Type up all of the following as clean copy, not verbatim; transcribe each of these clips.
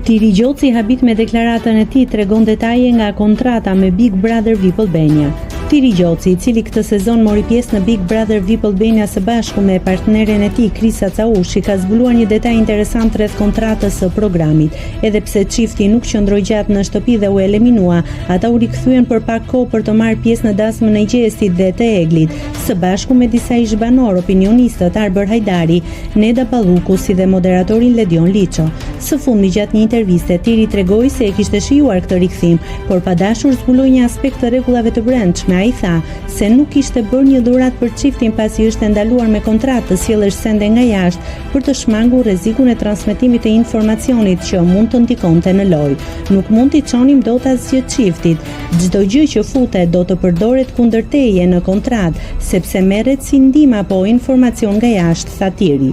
Tiri Gjoci habit me deklaratën e tij tregon detaje nga kontrata me Big Brother VIP Albania. Tiri Gjoci, i cili këtë sezon mori pjesë në Big Brother VIP Albania së bashku me partneren e tij Krisa Caushi, ka zbuluar një detaj interesant rreth kontratës së programit. Edhe pse çifti nuk qëndroi gjatë në shtëpi dhe u eliminua, ata u rikthyen për pak kohë për të marrë pjesë në dasmën e Gjestit dhe të Eglit, së bashku me disa ish-banor, opinionistët Arber Hajdari, Neda Palluku si dhe moderatorin Ledion Liço. Së fundi gjatë një interviste, Tiri tregoi se e kishte shijuar këtë rikthim, por pa dashur zbuloi një aspekt të rregullave të brendshme. Ai tha se nuk kishte bërë një dhuratë për çiftin pasi është ndaluar me kontratë të sjellësh sende nga jashtë për të shmangur rrezikun e transmetimit të informacionit që mund të ndikonte në lojë. Nuk mund t'i çonim dot asgjë çiftit. Çdo gjë që futet do të përdoret kundër teje në kontratë, sepse merret si ndihmë apo informacion nga jashtë, tha Tiri.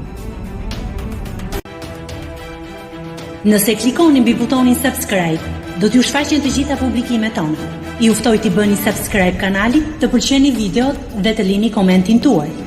Nëse klikoni mbi butonin subscribe, do t'ju shfaqen të gjitha publikimet tona. Ju ftoj t'i bëni subscribe kanalit, të pëlqeni videot dhe të lini komentin tuaj.